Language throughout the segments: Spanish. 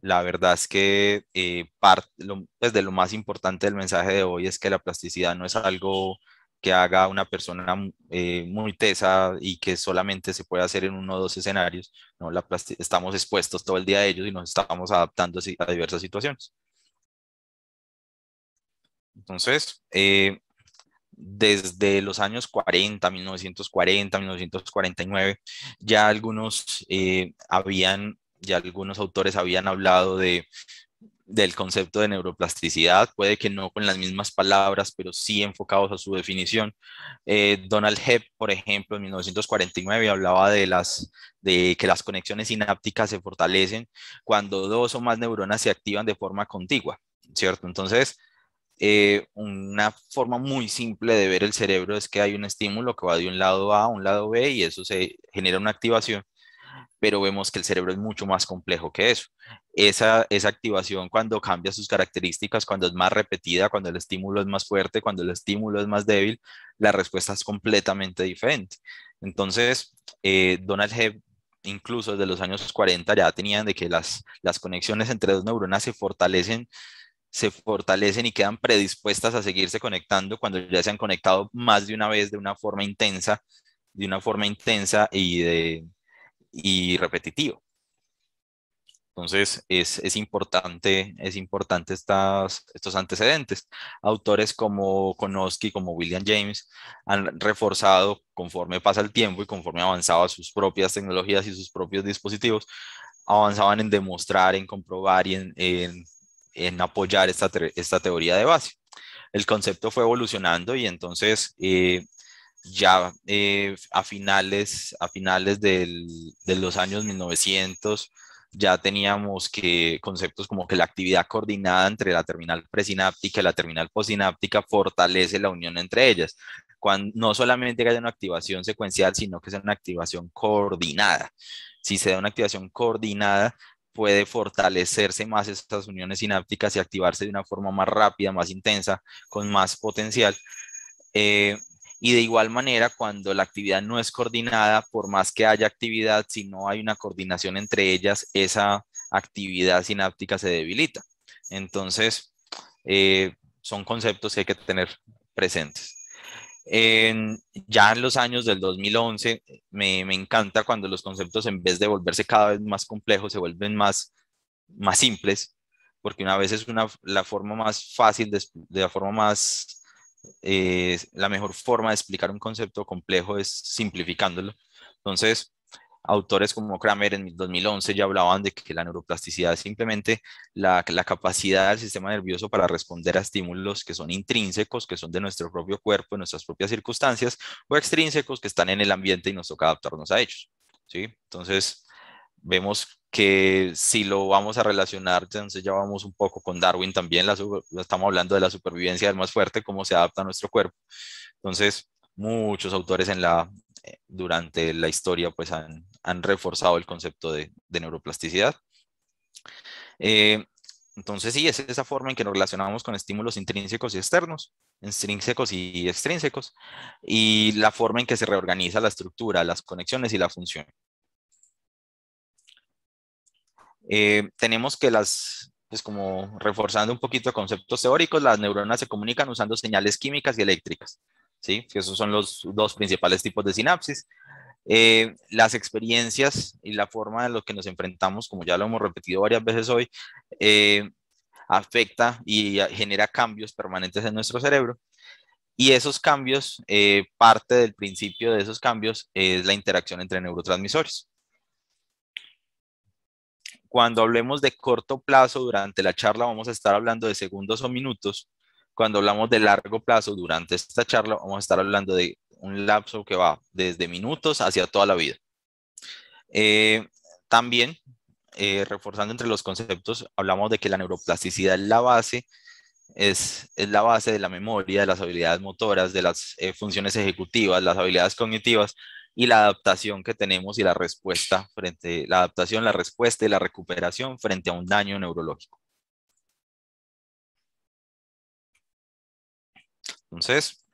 La verdad es que pues de lo más importante del mensaje de hoy es que la plasticidad no es algo que haga una persona muy tesa y que solamente se puede hacer en uno o dos escenarios. No, estamos expuestos todo el día a ellos y nos estamos adaptando a diversas situaciones. Entonces, desde los años 40, 1940, 1949, ya algunos autores habían hablado del concepto de neuroplasticidad, puede que no con las mismas palabras, pero sí enfocados a su definición. Donald Hebb, por ejemplo, en 1949 hablaba de que las conexiones sinápticas se fortalecen cuando dos o más neuronas se activan de forma contigua, ¿cierto? Entonces, una forma muy simple de ver el cerebro es que hay un estímulo que va de un lado A a un lado B y eso se genera una activación, pero vemos que el cerebro es mucho más complejo que eso. Esa activación cuando cambia sus características, cuando es más repetida, cuando el estímulo es más fuerte, cuando el estímulo es más débil, la respuesta es completamente diferente. Entonces, Donald Hebb, incluso desde los años 40, ya tenían de que las conexiones entre dos neuronas se fortalecen y quedan predispuestas a seguirse conectando cuando ya se han conectado más de una vez de una forma intensa y repetitiva. Entonces, es importante estos antecedentes. Autores como Konowski, como William James, han reforzado conforme pasa el tiempo y conforme avanzaban sus propias tecnologías y sus propios dispositivos, avanzaban en demostrar, en comprobar y en apoyar esta teoría de base. El concepto fue evolucionando y entonces ya a finales de los años 1900 ya teníamos que conceptos como que la actividad coordinada entre la terminal presináptica y la terminal postsináptica fortalece la unión entre ellas. No solamente que haya una activación secuencial, sino que sea una activación coordinada. Si se da una activación coordinada, puede fortalecerse más estas uniones sinápticas y activarse de una forma más rápida, más intensa, con más potencial. Eh, y de igual manera, cuando la actividad no es coordinada, por más que haya actividad, si no hay una coordinación entre ellas, esa actividad sináptica se debilita. Entonces, son conceptos que hay que tener presentes. Ya en los años del 2011, me encanta cuando los conceptos, en vez de volverse cada vez más complejos, se vuelven más simples, porque una vez es la forma más fácil, de la forma más la mejor forma de explicar un concepto complejo es simplificándolo. Entonces, autores como Kramer en 2011 ya hablaban de que la neuroplasticidad es simplemente la capacidad del sistema nervioso para responder a estímulos que son intrínsecos, que son de nuestro propio cuerpo, de nuestras propias circunstancias, o extrínsecos que están en el ambiente y nos toca adaptarnos a ellos. ¿Sí? Entonces, vemos que si lo vamos a relacionar, entonces ya vamos un poco con Darwin también, estamos hablando de la supervivencia del más fuerte, cómo se adapta a nuestro cuerpo. Entonces, muchos autores durante la historia pues han reforzado el concepto de neuroplasticidad. Eh, entonces, sí, es esa forma en que nos relacionamos con estímulos intrínsecos y externos, extrínsecos y extrínsecos, y la forma en que se reorganiza la estructura, las conexiones y la función. Tenemos que pues como reforzando un poquito conceptos teóricos, las neuronas se comunican usando señales químicas y eléctricas, ¿sí? Que esos son los dos principales tipos de sinapsis. Las experiencias y la forma en la que nos enfrentamos, como ya lo hemos repetido varias veces hoy, eh, afecta y genera cambios permanentes en nuestro cerebro. Y esos cambios, parte del principio de esos cambios es la interacción entre neurotransmisores. Cuando hablemos de corto plazo durante la charla, vamos a estar hablando de segundos o minutos. Cuando hablamos de largo plazo durante esta charla, vamos a estar hablando de un lapso que va desde minutos hacia toda la vida. Eh, También, reforzando entre los conceptos, hablamos de que la neuroplasticidad es la base de la memoria, de las habilidades motoras, de las funciones ejecutivas, las habilidades cognitivas y la adaptación que tenemos y la adaptación, la respuesta y la recuperación frente a un daño neurológico. Entonces,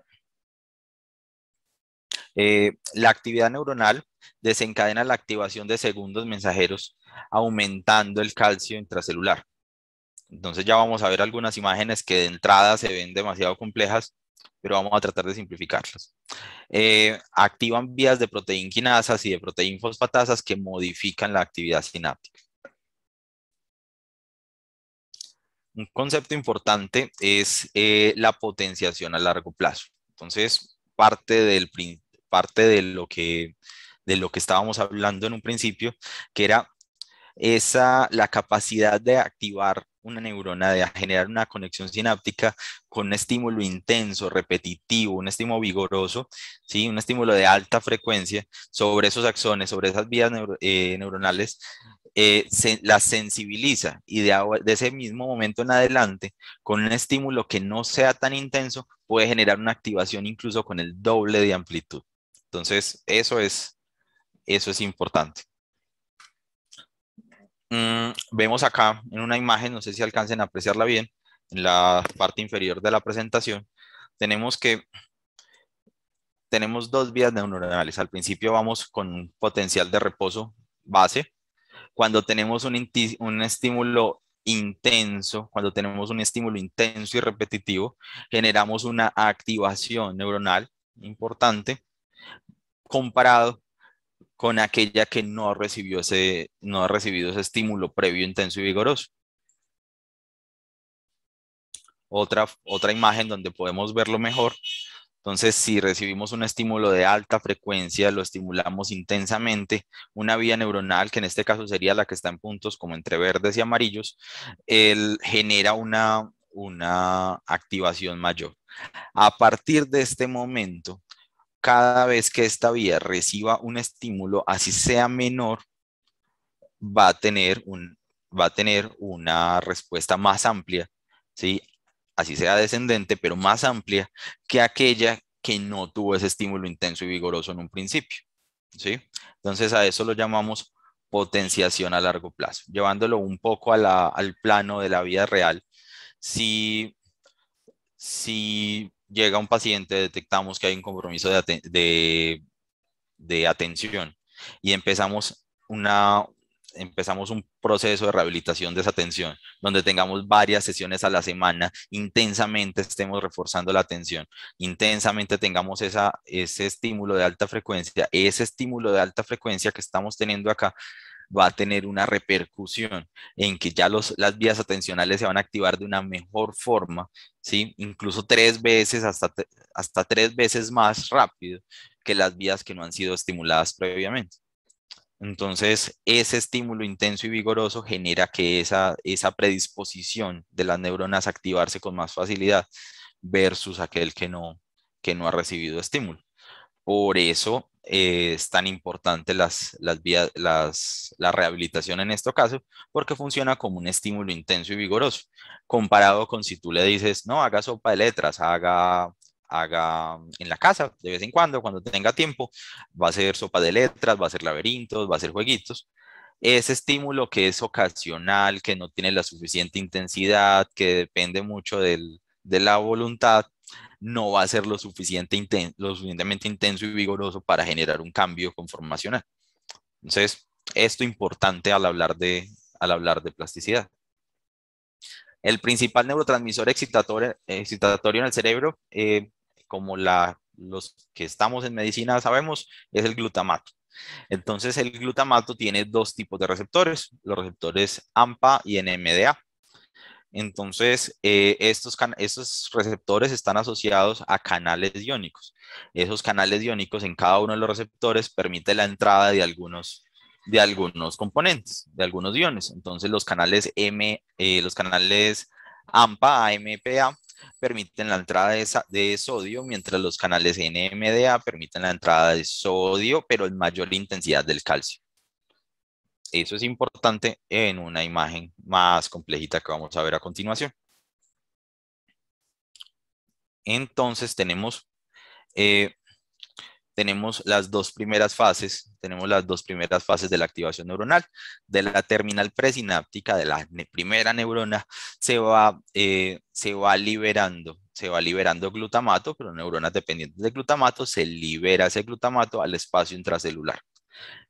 La actividad neuronal desencadena la activación de segundos mensajeros, aumentando el calcio intracelular. Entonces ya vamos a ver algunas imágenes que de entrada se ven demasiado complejas, pero vamos a tratar de simplificarlas. Activan vías de proteína quinasas y de proteína fosfatasas que modifican la actividad sináptica. Un concepto importante es la potenciación a largo plazo. Entonces, parte de lo que estábamos hablando en un principio, que era la capacidad de activar una neurona, de generar una conexión sináptica con un estímulo intenso, repetitivo, un estímulo vigoroso, ¿sí? Un estímulo de alta frecuencia sobre esos axones, sobre esas vías neuronales, las sensibiliza y de ese mismo momento en adelante, con un estímulo que no sea tan intenso, puede generar una activación incluso con el doble de amplitud. Entonces, eso es importante. Vemos acá en una imagen, no sé si alcancen a apreciarla bien, en la parte inferior de la presentación, tenemos tenemos dos vías neuronales. Al principio vamos con un potencial de reposo base. Cuando tenemos un estímulo intenso, cuando tenemos un estímulo intenso y repetitivo, generamos una activación neuronal importante comparado con aquella que no ha recibido ese estímulo previo, intenso y vigoroso. Otra imagen donde podemos verlo mejor. Entonces, si recibimos un estímulo de alta frecuencia, lo estimulamos intensamente, una vía neuronal, que en este caso sería la que está en puntos como entre verdes y amarillos, él genera una activación mayor. A partir de este momento, cada vez que esta vía reciba un estímulo, así sea menor, va a tener va a tener una respuesta más amplia, ¿sí? Así sea descendente, pero más amplia que aquella que no tuvo ese estímulo intenso y vigoroso en un principio, ¿sí? Entonces a eso lo llamamos potenciación a largo plazo, llevándolo un poco al plano de la vida real. Si, si llega un paciente, detectamos que hay un compromiso de atención y empezamos un proceso de rehabilitación de esa atención, donde tengamos varias sesiones a la semana, intensamente estemos reforzando la atención, intensamente tengamos ese estímulo de alta frecuencia, ese estímulo de alta frecuencia que estamos teniendo acá va a tener una repercusión en que ya las vías atencionales se van a activar de una mejor forma, ¿sí? Incluso hasta 3 veces más rápido que las vías que no han sido estimuladas previamente. Entonces, ese estímulo intenso y vigoroso genera que esa predisposición de las neuronas a activarse con más facilidad versus aquel que no ha recibido estímulo. Por eso es tan importante la rehabilitación en este caso, porque funciona como un estímulo intenso y vigoroso, comparado con si tú le dices, no, haga sopa de letras, haga en la casa de vez en cuando tenga tiempo, va a hacer sopa de letras, va a hacer laberintos, va a hacer jueguitos. Ese estímulo que es ocasional, que no tiene la suficiente intensidad, que depende mucho de la voluntad, no va a ser lo suficientemente intenso y vigoroso para generar un cambio conformacional. Entonces, esto es importante al hablar de plasticidad. El principal neurotransmisor excitatorio en el cerebro, como los que estamos en medicina sabemos, es el glutamato. Entonces, el glutamato tiene dos tipos de receptores, los receptores AMPA y NMDA. Entonces, estos receptores están asociados a canales iónicos. Esos canales iónicos en cada uno de los receptores permite la entrada de algunos componentes, de algunos iones. Entonces, los canales AMPA, AMPA, permiten la entrada de sodio, mientras los canales NMDA permiten la entrada de sodio, pero en mayor intensidad del calcio. Eso es importante en una imagen más complejita que vamos a ver a continuación. Entonces tenemos las dos primeras fases, de la activación neuronal. De la terminal presináptica, de la primera neurona, se va liberando se va liberando glutamato, pero neuronas dependientes de glutamato, se libera ese glutamato al espacio intracelular.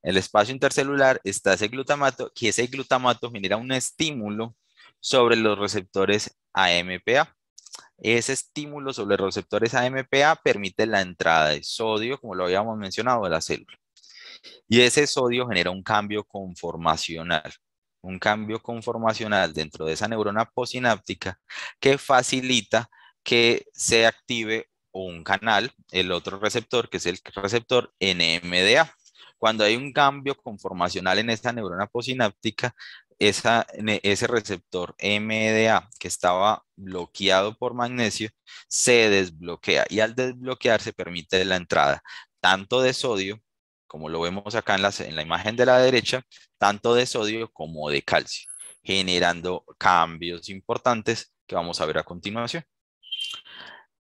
En el espacio intercelular está ese glutamato, que ese glutamato genera un estímulo sobre los receptores AMPA. Ese estímulo sobre los receptores AMPA permite la entrada de sodio, como lo habíamos mencionado, a la célula. Y ese sodio genera un cambio conformacional. Un cambio conformacional dentro de esa neurona posináptica que facilita que se active un canal, el otro receptor, que es el receptor NMDA. Cuando hay un cambio conformacional en esa neurona posináptica, ese receptor MDA que estaba bloqueado por magnesio se desbloquea y al desbloquearse permite la entrada tanto de sodio, como lo vemos acá en la imagen de la derecha, tanto de sodio como de calcio, generando cambios importantes que vamos a ver a continuación.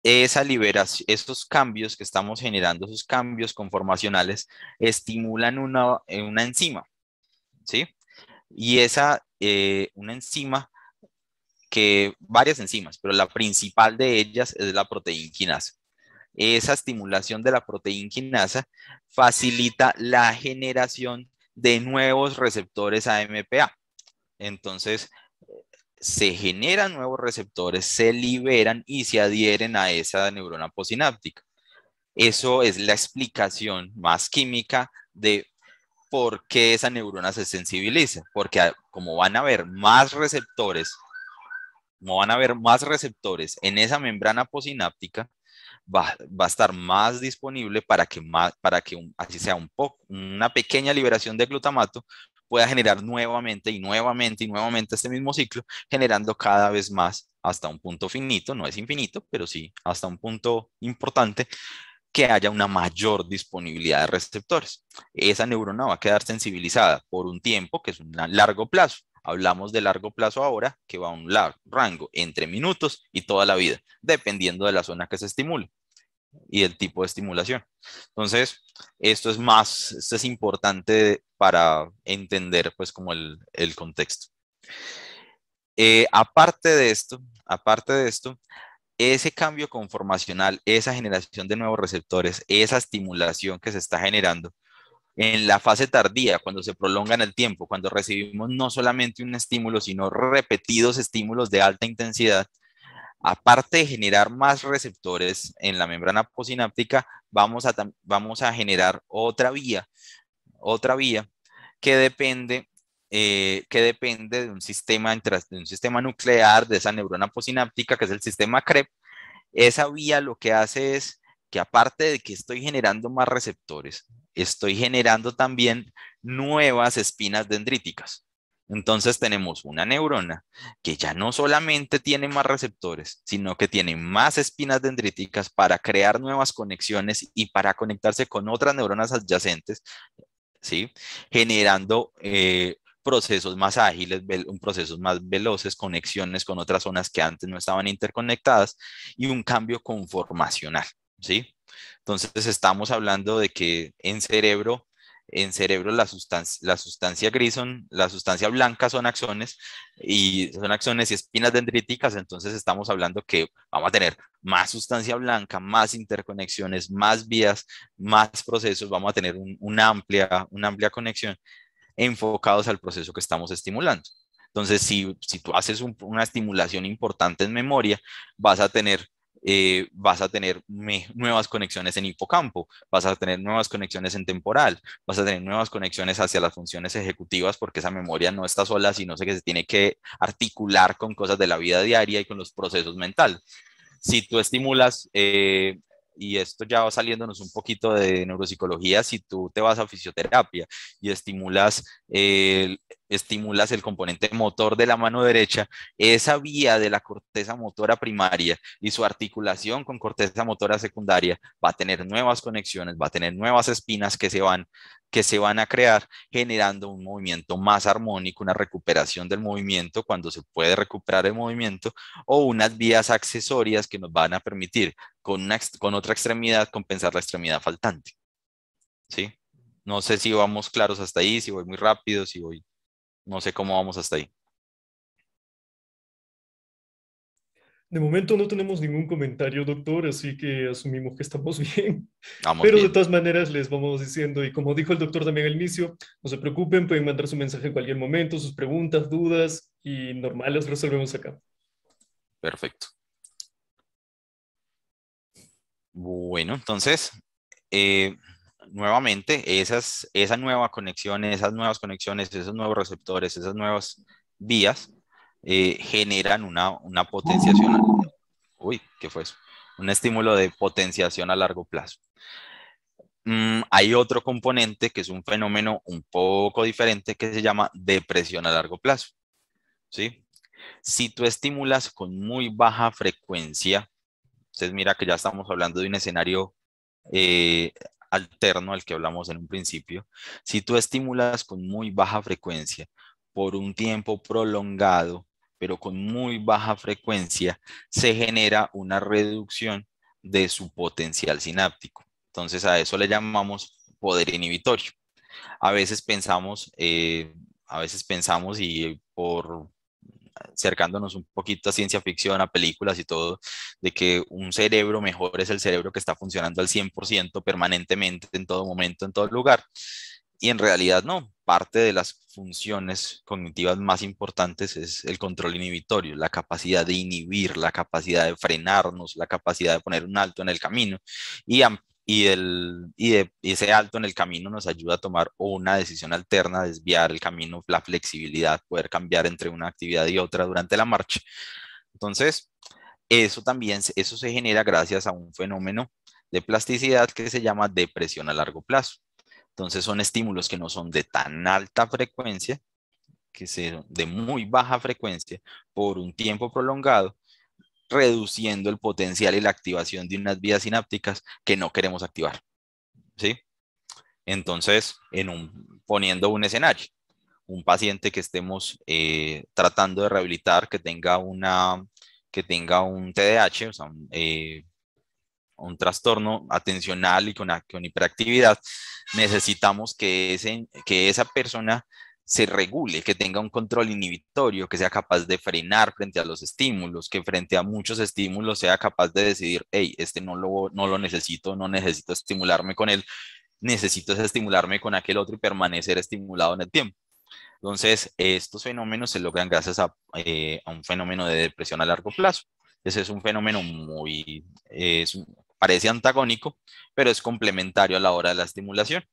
Esa liberación, esos cambios que estamos generando, esos cambios conformacionales, estimulan una enzima, ¿sí? Y una enzima varias enzimas, pero la principal de ellas es la proteína quinasa. Esa estimulación de la proteína quinasa facilita la generación de nuevos receptores AMPA. Entonces, se generan nuevos receptores, se liberan y se adhieren a esa neurona posináptica. Eso es la explicación más química de por qué esa neurona se sensibiliza, porque como van a haber más receptores, en esa membrana posináptica, va a estar más disponible así sea una pequeña liberación de glutamato pueda generar nuevamente y nuevamente y nuevamente este mismo ciclo, generando cada vez más hasta un punto finito, no es infinito, pero sí hasta un punto importante, que haya una mayor disponibilidad de receptores. Esa neurona va a quedar sensibilizada por un tiempo, que es un largo plazo. Hablamos de largo plazo ahora, que va a un rango entre minutos y toda la vida, dependiendo de la zona que se estimule y el tipo de estimulación. Entonces, esto es importante para entender pues como el contexto. Aparte de esto, ese cambio conformacional, esa generación de nuevos receptores, esa estimulación que se está generando en la fase tardía, cuando se prolonga en el tiempo, cuando recibimos no solamente un estímulo, sino repetidos estímulos de alta intensidad, aparte de generar más receptores en la membrana posináptica, vamos a generar otra vía que depende de un sistema nuclear de esa neurona posináptica, que es el sistema CREP. Esa vía lo que hace es que aparte de que estoy generando más receptores, estoy generando también nuevas espinas dendríticas. Entonces tenemos una neurona que ya no solamente tiene más receptores, sino que tiene más espinas dendríticas para crear nuevas conexiones y para conectarse con otras neuronas adyacentes, ¿sí? Generando procesos más ágiles, procesos más veloces, conexiones con otras zonas que antes no estaban interconectadas y un cambio conformacional, ¿sí? Entonces estamos hablando de que en cerebro la sustancia blanca son axones y espinas dendríticas, entonces estamos hablando que vamos a tener más sustancia blanca, más interconexiones, más vías, más procesos, vamos a tener una amplia conexión enfocados al proceso que estamos estimulando. Entonces, si tú haces una estimulación importante en memoria, vas a tener nuevas conexiones en hipocampo, vas a tener nuevas conexiones en temporal, vas a tener nuevas conexiones hacia las funciones ejecutivas, porque esa memoria no está sola, sino que se tiene que articular con cosas de la vida diaria y con los procesos mentales. Si tú estimulas, y esto ya va saliéndonos un poquito de neuropsicología, si tú te vas a fisioterapia y estimulas el componente motor de la mano derecha, esa vía de la corteza motora primaria y su articulación con corteza motora secundaria va a tener nuevas conexiones, va a tener nuevas espinas que se van a crear, generando un movimiento más armónico, una recuperación del movimiento cuando se puede recuperar el movimiento, o unas vías accesorias que nos van a permitir con otra extremidad compensar la extremidad faltante. ¿Sí? No sé si vamos claros hasta ahí, si voy muy rápido, no sé cómo vamos hasta ahí. De momento no tenemos ningún comentario, doctor, así que asumimos que estamos bien. Vamos Pero de bien. todas maneras les vamos diciendo, y como dijo el doctor también al inicio, no se preocupen, pueden mandar su mensaje en cualquier momento, sus preguntas, dudas, y normal las resolvemos acá. Perfecto. Bueno, entonces, eh, nuevamente, esa nueva conexión, esas nuevas conexiones, esos nuevos receptores, esas nuevas vías generan una potenciación. Uy, ¿qué fue eso? Un estímulo de potenciación a largo plazo. Hay otro componente que es un fenómeno un poco diferente que se llama depresión a largo plazo, ¿sí? Si tú estimulas con muy baja frecuencia, entonces mira que ya estamos hablando de un escenario eh, alterno al que hablamos en un principio. Si tú estimulas con muy baja frecuencia por un tiempo prolongado, pero con muy baja frecuencia, se genera una reducción de su potencial sináptico. Entonces a eso le llamamos poder inhibitorio. A veces pensamos, y por acercándonos un poquito a ciencia ficción, a películas y todo, de que un cerebro mejor es el cerebro que está funcionando al 100% permanentemente, en todo momento, en todo lugar. Y en realidad no. Parte de las funciones cognitivas más importantes es el control inhibitorio, la capacidad de inhibir, la capacidad de frenarnos, la capacidad de poner un alto en el camino. Y, y ese alto en el camino nos ayuda a tomar una decisión alterna, desviar el camino, la flexibilidad, poder cambiar entre una actividad y otra durante la marcha. Entonces, eso se genera gracias a un fenómeno de plasticidad que se llama depresión a largo plazo. Entonces, son estímulos que no son de tan alta frecuencia, que son de muy baja frecuencia por un tiempo prolongado, reduciendo el potencial y la activación de unas vías sinápticas que no queremos activar, ¿sí? Entonces, poniendo un escenario, un paciente que estemos tratando de rehabilitar, que tenga un TDAH, o sea, un trastorno atencional y con hiperactividad, necesitamos que esa persona se regule, que tenga un control inhibitorio, que sea capaz de frenar frente a los estímulos, que frente a muchos estímulos sea capaz de decidir, hey, este no lo necesito, no necesito estimularme con él, necesito estimularme con aquel otro y permanecer estimulado en el tiempo. Entonces, estos fenómenos se logran gracias a un fenómeno de depresión a largo plazo. Ese es un fenómeno parece antagónico, pero es complementario a la hora de la estimulación.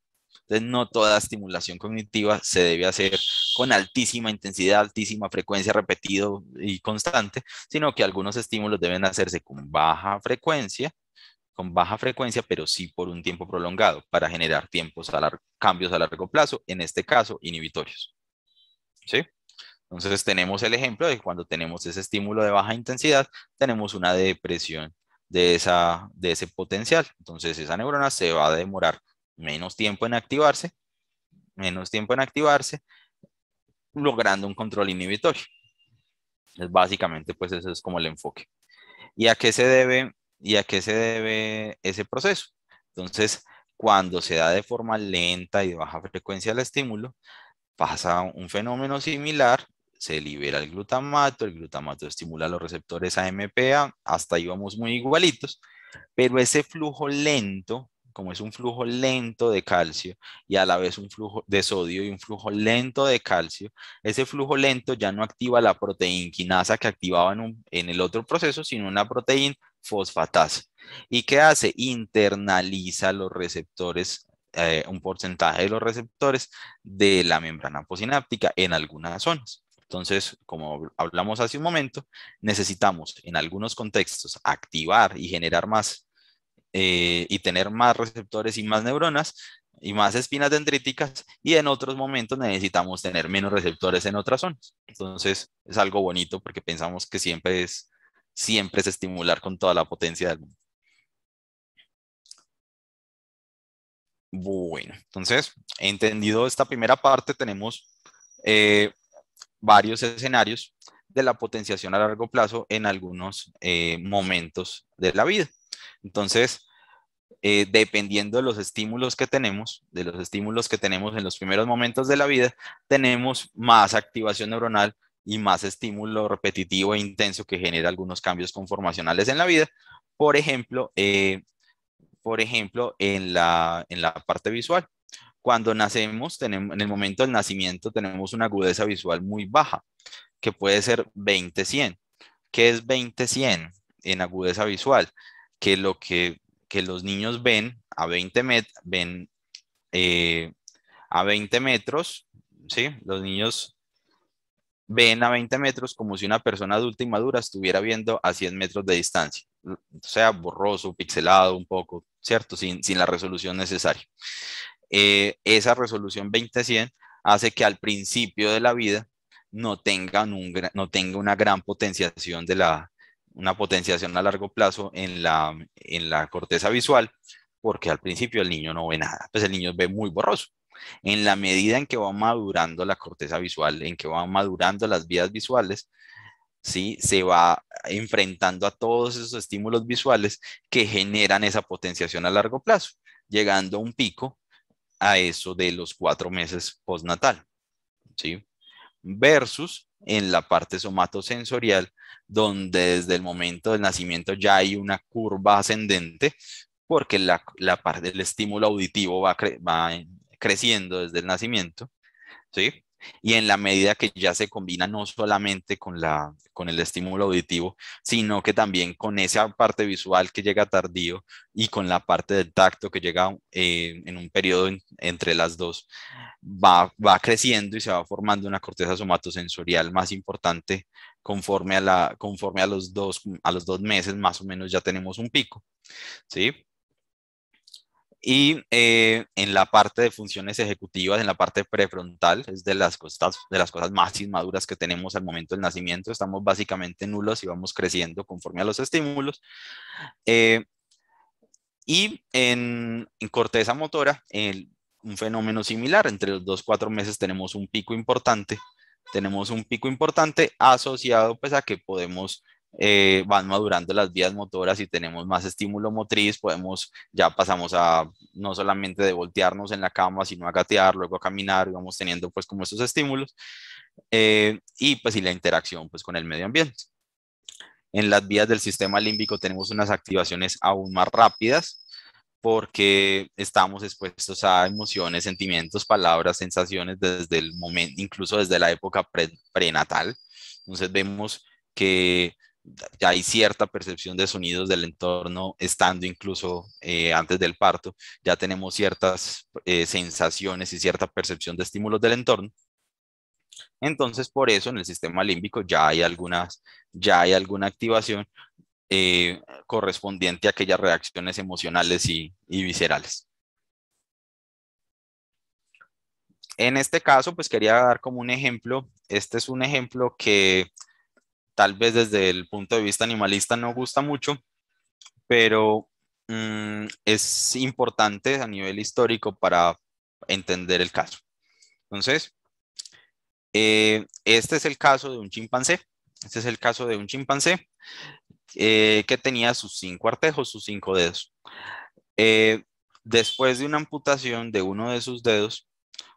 Entonces, no toda estimulación cognitiva se debe hacer con altísima intensidad, altísima frecuencia, repetido y constante, sino que algunos estímulos deben hacerse con baja frecuencia, pero sí por un tiempo prolongado para generar cambios a largo plazo, en este caso inhibitorios. ¿Sí? Entonces tenemos el ejemplo de cuando tenemos ese estímulo de baja intensidad, tenemos una depresión de ese potencial. Entonces esa neurona se va a demorar menos tiempo en activarse, menos tiempo en activarse, logrando un control inhibitorio. Es básicamente, pues eso es como el enfoque. ¿Y a qué se debe, y a qué se debe ese proceso? Entonces, cuando se da de forma lenta y de baja frecuencia el estímulo, pasa un fenómeno similar, se libera el glutamato estimula los receptores AMPA, hasta ahí vamos muy igualitos, pero ese flujo lento, como es un flujo lento de calcio y a la vez un flujo de sodio y un flujo lento de calcio, ese flujo lento ya no activa la proteína quinasa que activaba en el otro proceso, sino una proteína fosfatasa. ¿Y qué hace? Internaliza los receptores, un porcentaje de los receptores de la membrana posináptica en algunas zonas. Entonces, como hablamos hace un momento, necesitamos en algunos contextos activar y generar más y tener más receptores y más neuronas y más espinas dendríticas, y en otros momentos necesitamos tener menos receptores en otras zonas. Entonces, es algo bonito porque pensamos que siempre es estimular con toda la potencia del mundo. Bueno, entonces, entendido esta primera parte, tenemos eh, varios escenarios de la potenciación a largo plazo en algunos momentos de la vida. Entonces, dependiendo de los estímulos que tenemos, de los estímulos que tenemos en los primeros momentos de la vida, tenemos más activación neuronal y más estímulo repetitivo e intenso que genera algunos cambios conformacionales en la vida. Por ejemplo, en la parte visual. Cuando nacemos, en el momento del nacimiento, tenemos una agudeza visual muy baja, que puede ser 20-100. ¿Qué es 20-100 en agudeza visual? Que los niños ven a 20 metros, ¿sí? Los niños ven a 20 metros como si una persona adulta y madura estuviera viendo a 100 metros de distancia. O sea, borroso, pixelado un poco, ¿cierto? Sin la resolución necesaria. Esa resolución 20-100 hace que al principio de la vida no tenga una gran potenciación una potenciación a largo plazo en la corteza visual, porque al principio el niño no ve nada, pues el niño ve muy borroso. En la medida en que va madurando la corteza visual, en que van madurando las vías visuales, ¿sí? Se va enfrentando a todos esos estímulos visuales que generan esa potenciación a largo plazo, llegando a un pico a eso de los 4 meses postnatal, ¿sí? Versus en la parte somatosensorial, donde desde el momento del nacimiento ya hay una curva ascendente, porque la parte del estímulo auditivo va creciendo desde el nacimiento, ¿sí? Y en la medida que ya se combina no solamente con el estímulo auditivo, sino que también con esa parte visual que llega tardío y con la parte del tacto que llega en un periodo entre las dos, va creciendo y se va formando una corteza somatosensorial más importante conforme a los 2 meses más o menos ya tenemos un pico, ¿sí? Y en la parte de funciones ejecutivas, en la parte prefrontal, es de las cosas más inmaduras que tenemos al momento del nacimiento. Estamos básicamente nulos y vamos creciendo conforme a los estímulos. Eh, y en corteza motora, un fenómeno similar. Entre los 2-4 meses tenemos un pico importante. Tenemos un pico importante asociado pues a que van madurando las vías motoras y tenemos más estímulo motriz, ya pasamos a no solamente de voltearnos en la cama, sino a gatear, luego a caminar, y vamos teniendo pues como esos estímulos, y pues y la interacción pues con el medio ambiente. En las vías del sistema límbico tenemos unas activaciones aún más rápidas porque estamos expuestos a emociones, sentimientos, palabras, sensaciones desde el momento, incluso desde la época prenatal. Entonces vemos que ya hay cierta percepción de sonidos del entorno estando incluso antes del parto, ya tenemos ciertas sensaciones y cierta percepción de estímulos del entorno. Entonces, por eso en el sistema límbico ya hay alguna activación correspondiente a aquellas reacciones emocionales y viscerales. En este caso, pues quería dar como un ejemplo. Este es un ejemplo que tal vez desde el punto de vista animalista no gusta mucho, pero es importante a nivel histórico para entender el caso. Entonces, este es el caso de un chimpancé. Este es el caso de un chimpancé que tenía sus 5 artejos, sus 5 dedos. Después de una amputación de uno de sus dedos,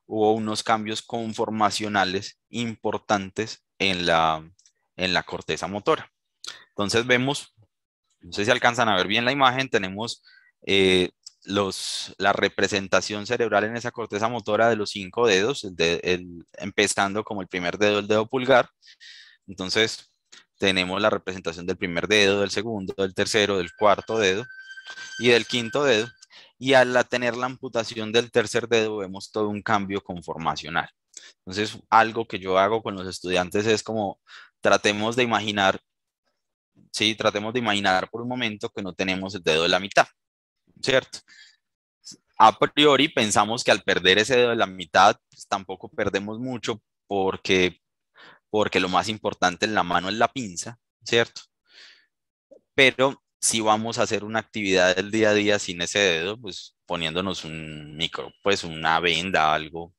hubo unos cambios conformacionales importantes en la corteza motora. Entonces vemos, no sé si alcanzan a ver bien la imagen, tenemos la representación cerebral en esa corteza motora de los 5 dedos, empezando como el primer dedo, el dedo pulgar. Entonces tenemos la representación del primer dedo, del segundo, del tercero, del cuarto dedo y del quinto dedo. Y al tener la amputación del tercer dedo vemos todo un cambio conformacional. Entonces, algo que yo hago con los estudiantes es como tratemos de imaginar, sí, tratemos de imaginar por un momento que no tenemos el dedo de la mitad, ¿cierto? A priori pensamos que al perder ese dedo de la mitad, pues tampoco perdemos mucho porque lo más importante en la mano es la pinza, ¿cierto? Pero si vamos a hacer una actividad del día a día sin ese dedo, pues poniéndonos pues una venda, algo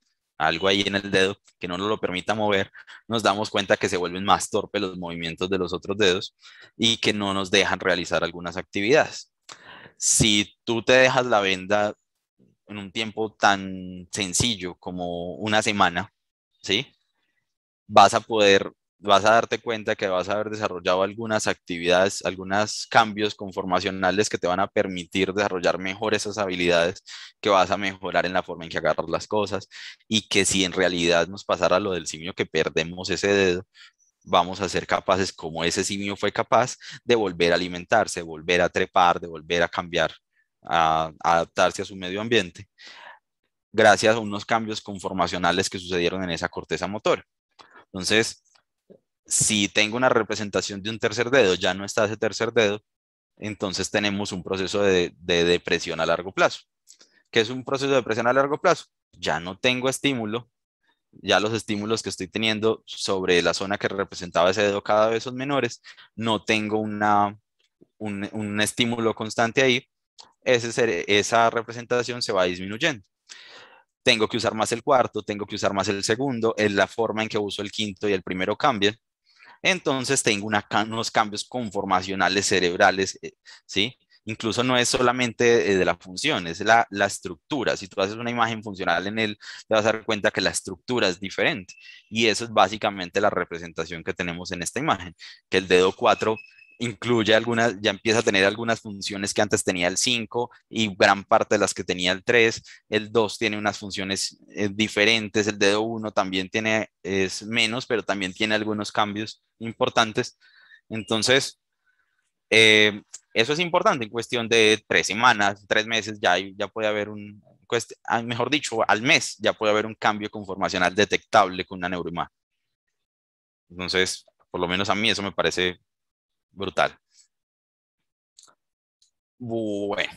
ahí en el dedo que no nos lo permita mover, nos damos cuenta que se vuelven más torpes los movimientos de los otros dedos y que no nos dejan realizar algunas actividades. Si tú te dejas la venda en un tiempo tan sencillo como una semana, ¿sí? Vas a poder vas a darte cuenta que vas a haber desarrollado algunas actividades, algunos cambios conformacionales que te van a permitir desarrollar mejor esas habilidades, que vas a mejorar en la forma en que agarras las cosas y que si en realidad nos pasara lo del simio que perdemos ese dedo, vamos a ser capaces, como ese simio fue capaz, de volver a alimentarse, de volver a trepar, de volver a cambiar, a adaptarse a su medio ambiente, gracias a unos cambios conformacionales que sucedieron en esa corteza motora. Entonces, si tengo una representación de un tercer dedo, ya no está ese tercer dedo, entonces tenemos un proceso de depresión a largo plazo. ¿Qué es un proceso de depresión a largo plazo? Ya no tengo estímulo, ya los estímulos que estoy teniendo sobre la zona que representaba ese dedo cada vez son menores, no tengo un estímulo constante ahí, esa representación se va disminuyendo. Tengo que usar más el cuarto, tengo que usar más el segundo, es la forma en que uso el quinto y el primero cambia. Entonces tengo unos cambios conformacionales cerebrales, ¿sí? Incluso no es solamente de la función, es la estructura. Si tú haces una imagen funcional en él, te vas a dar cuenta que la estructura es diferente. Y eso es básicamente la representación que tenemos en esta imagen, que el dedo 4 incluye algunas, ya empieza a tener algunas funciones que antes tenía el 5 y gran parte de las que tenía el 3. El 2 tiene unas funciones diferentes, el dedo 1 también tiene, es menos, pero también tiene algunos cambios importantes. Entonces, eso es importante en cuestión de 3 semanas, 3 meses, ya puede haber mejor dicho, al mes ya puede haber un cambio conformacional detectable con una neuroimagen. Entonces, por lo menos a mí eso me parece brutal. Bueno,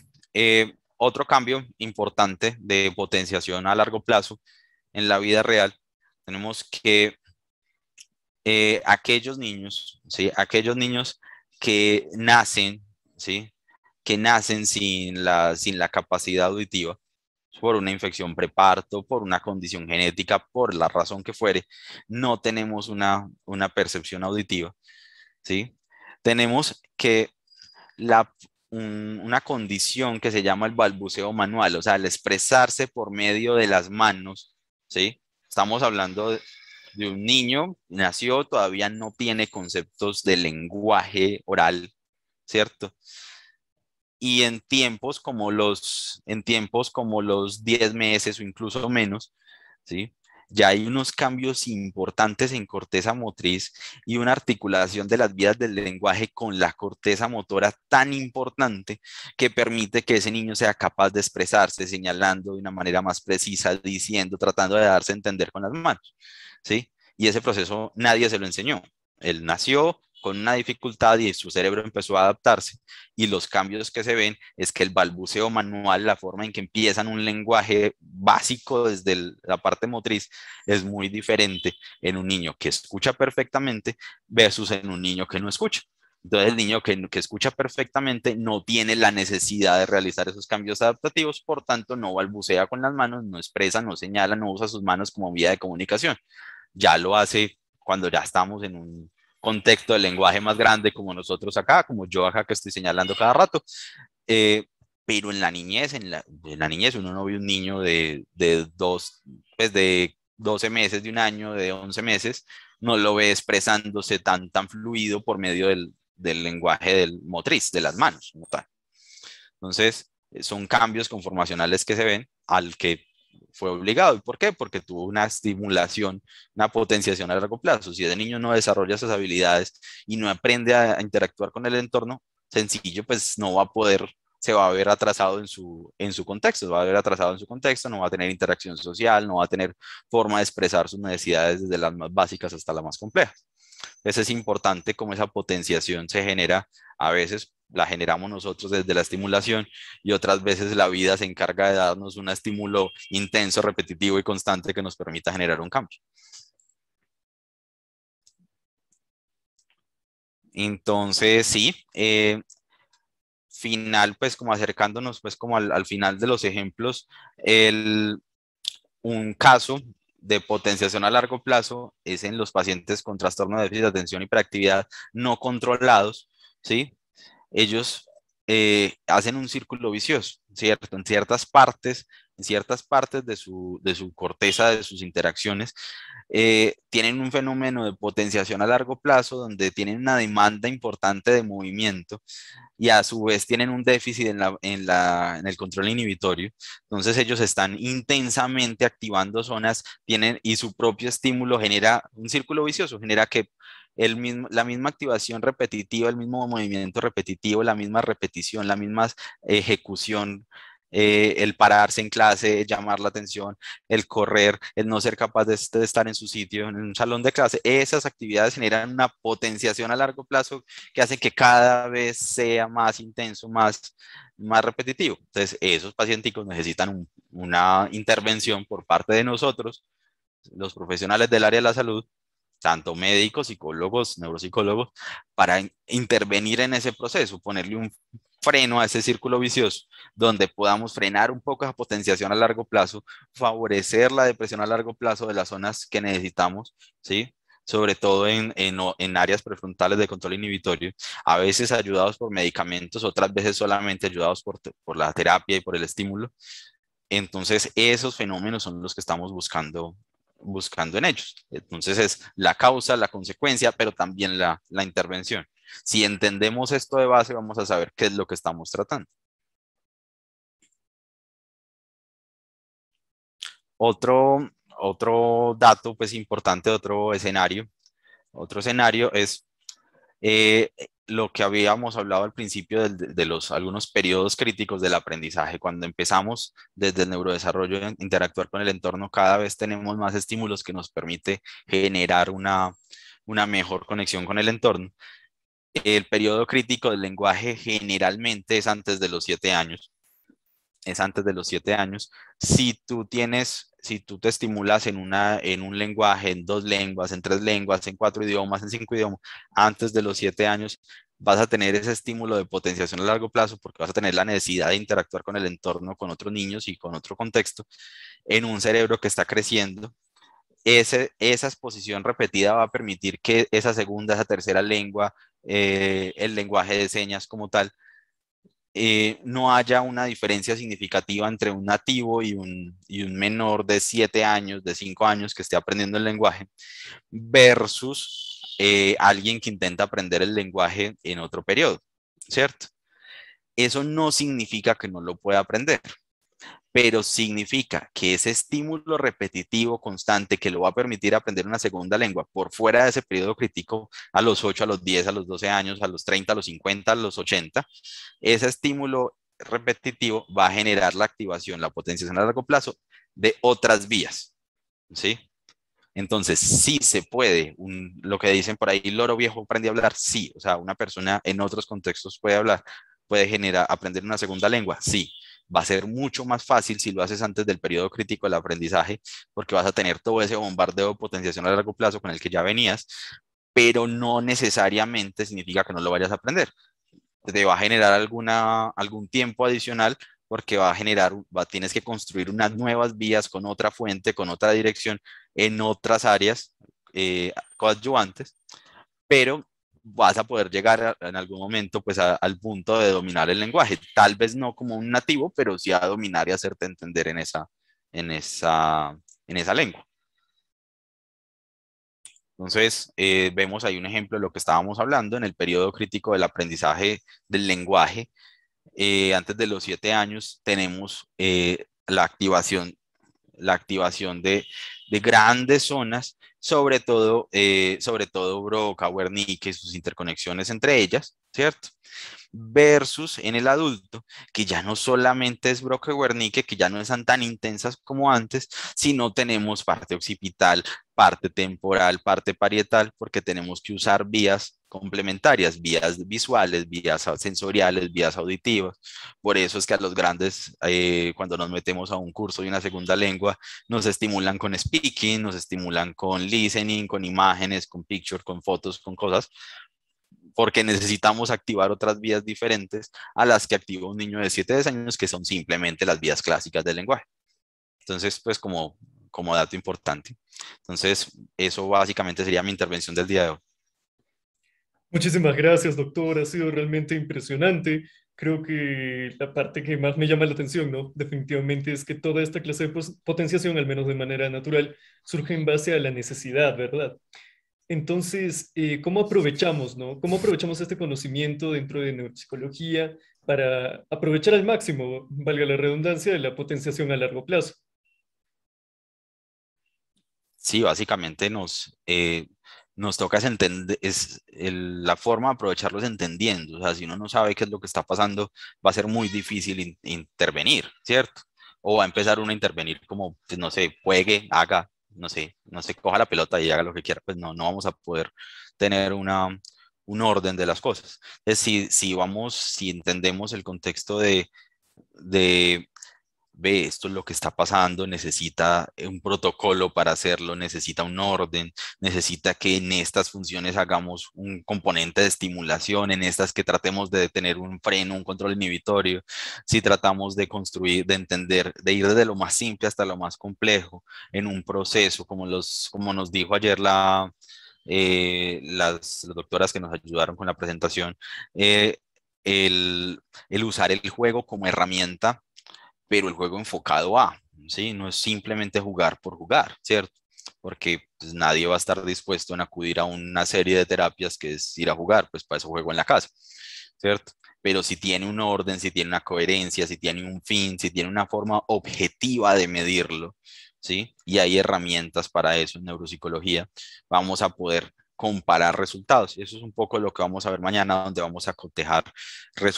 otro cambio importante de potenciación a largo plazo en la vida real, tenemos que aquellos niños, ¿sí? Aquellos niños que nacen, ¿sí? Que nacen sin la capacidad auditiva, por una infección preparto, por una condición genética, por la razón que fuere, no tenemos una percepción auditiva, ¿sí? Tenemos que una condición que se llama el balbuceo manual, o sea, el expresarse por medio de las manos, ¿sí? Estamos hablando de un niño, nació, todavía no tiene conceptos de lenguaje oral, ¿cierto? Y en tiempos como los 10 meses o incluso menos, ¿sí? Ya hay unos cambios importantes en corteza motriz y una articulación de las vías del lenguaje con la corteza motora tan importante que permite que ese niño sea capaz de expresarse señalando de una manera más precisa, diciendo, tratando de darse a entender con las manos, ¿sí? Y ese proceso nadie se lo enseñó. Él nació con una dificultad y su cerebro empezó a adaptarse y los cambios que se ven es que el balbuceo manual, la forma en que empiezan un lenguaje básico desde la parte motriz, es muy diferente en un niño que escucha perfectamente versus en un niño que no escucha. Entonces el niño que escucha perfectamente no tiene la necesidad de realizar esos cambios adaptativos, por tanto no balbucea con las manos, no expresa, no señala, no usa sus manos como vía de comunicación. Ya lo hace cuando ya estamos en un contexto de lenguaje más grande como nosotros acá, como yo acá que estoy señalando cada rato. Eh, pero en la niñez uno no ve un niño pues de 12 meses, de un año, de 11 meses, no lo ve expresándose tan fluido por medio del lenguaje del motriz, de las manos, como tal. Entonces, son cambios conformacionales que se ven al que fue obligado. ¿Y por qué? Porque tuvo una estimulación, una potenciación a largo plazo. Si el niño no desarrolla esas habilidades y no aprende a interactuar con el entorno, sencillo, pues no va a poder, se va a ver atrasado en su contexto, se va a ver atrasado en su contexto, no va a tener interacción social, no va a tener forma de expresar sus necesidades desde las más básicas hasta las más complejas. Entonces es importante cómo esa potenciación se genera, a veces la generamos nosotros desde la estimulación y otras veces la vida se encarga de darnos un estímulo intenso, repetitivo y constante que nos permita generar un cambio. Entonces, sí, final, pues como acercándonos pues como al final de los ejemplos, un caso de potenciación a largo plazo es en los pacientes con trastorno de déficit de atención y hiperactividad no controlados, ¿sí? Ellos hacen un círculo vicioso, ¿cierto? En ciertas partes en ciertas partes de su corteza, de sus interacciones, tienen un fenómeno de potenciación a largo plazo donde tienen una demanda importante de movimiento y a su vez tienen un déficit en el control inhibitorio. Entonces ellos están intensamente activando zonas, tienen, y su propio estímulo genera un círculo vicioso, genera que la misma activación repetitiva, el mismo movimiento repetitivo, la misma repetición, la misma ejecución, el pararse en clase, llamar la atención, el correr, el no ser capaz de estar en su sitio, en un salón de clase, esas actividades generan una potenciación a largo plazo que hacen que cada vez sea más intenso, más repetitivo. Entonces, esos pacientes necesitan una intervención por parte de nosotros, los profesionales del área de la salud, tanto médicos, psicólogos, neuropsicólogos, para intervenir en ese proceso, ponerle un freno a ese círculo vicioso, donde podamos frenar un poco esa potenciación a largo plazo, favorecer la depresión a largo plazo de las zonas que necesitamos, ¿sí? Sobre todo en áreas prefrontales de control inhibitorio, a veces ayudados por medicamentos, otras veces solamente ayudados por la terapia y por el estímulo. Entonces, esos fenómenos son los que estamos buscando en ellos. Entonces, es la causa, la consecuencia, pero también la intervención. Si entendemos esto de base, vamos a saber qué es lo que estamos tratando. Otro dato, pues importante, otro escenario es lo que habíamos hablado al principio de los algunos periodos críticos del aprendizaje. Cuando empezamos desde el neurodesarrollo a interactuar con el entorno, cada vez tenemos más estímulos que nos permite generar una mejor conexión con el entorno. El periodo crítico del lenguaje generalmente es antes de los 7 años. Es antes de los 7 años. Si tú te estimulas en un lenguaje, en 2 lenguas, en 3 lenguas, en 4 idiomas, en 5 idiomas, antes de los 7 años, vas a tener ese estímulo de potenciación a largo plazo porque vas a tener la necesidad de interactuar con el entorno, con otros niños y con otro contexto, en un cerebro que está creciendo. Esa exposición repetida va a permitir que esa segunda, esa tercera lengua, el lenguaje de señas como tal, no haya una diferencia significativa entre un nativo y un menor de 7 años, de 5 años que esté aprendiendo el lenguaje, versus alguien que intenta aprender el lenguaje en otro periodo, ¿cierto? Eso no significa que no lo pueda aprender, pero significa que ese estímulo repetitivo constante que lo va a permitir aprender una segunda lengua por fuera de ese periodo crítico a los 8, a los 10, a los 12 años, a los 30, a los 50, a los 80, ese estímulo repetitivo va a generar la activación, la potenciación a largo plazo de otras vías, ¿sí? Entonces, sí se puede, lo que dicen por ahí, loro viejo aprende a hablar, sí, o sea, una persona en otros contextos puede hablar, puede aprender una segunda lengua, sí. Va a ser mucho más fácil si lo haces antes del periodo crítico del aprendizaje, porque vas a tener todo ese bombardeo de potenciación a largo plazo con el que ya venías, pero no necesariamente significa que no lo vayas a aprender. Te va a generar algún tiempo adicional porque tienes que construir unas nuevas vías con otra fuente, con otra dirección, en otras áreas coadyuvantes, pero vas a poder llegar en algún momento pues al punto de dominar el lenguaje, tal vez no como un nativo, pero sí a dominar y hacerte entender en esa, en esa lengua. Entonces, vemos ahí un ejemplo de lo que estábamos hablando en el periodo crítico del aprendizaje del lenguaje. Antes de los 7 años tenemos la activación de grandes zonas, sobre todo Broca, Wernicke y sus interconexiones entre ellas, ¿cierto? Versus en el adulto, que ya no solamente es Broca y Wernicke, que ya no están tan intensas como antes, sino tenemos parte occipital, parte temporal, parte parietal, porque tenemos que usar vías complementarias, vías visuales, vías sensoriales, vías auditivas. Por eso es que a los grandes, cuando nos metemos a un curso de una segunda lengua, nos estimulan con speaking, nos estimulan con listening, con imágenes, con picture, con fotos, con cosas, porque necesitamos activar otras vías diferentes a las que activa un niño de 7 años, que son simplemente las vías clásicas del lenguaje. Entonces, pues como dato importante. Entonces, eso básicamente sería mi intervención del día de hoy. Muchísimas gracias, doctor. Ha sido realmente impresionante. Creo que la parte que más me llama la atención, ¿no? Definitivamente es que toda esta clase de potenciación, al menos de manera natural, surge en base a la necesidad, ¿verdad? Entonces, ¿cómo aprovechamos, no? ¿Cómo aprovechamos este conocimiento dentro de neuropsicología para aprovechar al máximo, valga la redundancia, de la potenciación a largo plazo? Sí, básicamente nos toca es entender, la forma de aprovecharlo es entendiendo. O sea, si uno no sabe qué es lo que está pasando, va a ser muy difícil intervenir, ¿cierto? O va a empezar uno a intervenir como, pues, no sé, juegue, haga, no sé, coja la pelota y haga lo que quiera. Pues no vamos a poder tener un orden de las cosas. Entonces, si entendemos el contexto de ve, esto es lo que está pasando, necesita un protocolo para hacerlo, necesita un orden, necesita que en estas funciones hagamos un componente de estimulación, en estas que tratemos de tener un freno, un control inhibitorio, si tratamos de construir, de entender, de ir desde lo más simple hasta lo más complejo en un proceso, como nos dijo ayer las doctoras que nos ayudaron con la presentación, eh, el, el usar el juego como herramienta, pero el juego enfocado a, ¿sí? No es simplemente jugar por jugar, ¿cierto? Porque pues, nadie va a estar dispuesto en acudir a una serie de terapias que es ir a jugar, pues para eso juego en la casa, ¿cierto? Pero si tiene un orden, si tiene una coherencia, si tiene un fin, si tiene una forma objetiva de medirlo, ¿sí? Y hay herramientas para eso en neuropsicología, vamos a poder comparar resultados. Y eso es un poco lo que vamos a ver mañana, donde vamos a cotejar,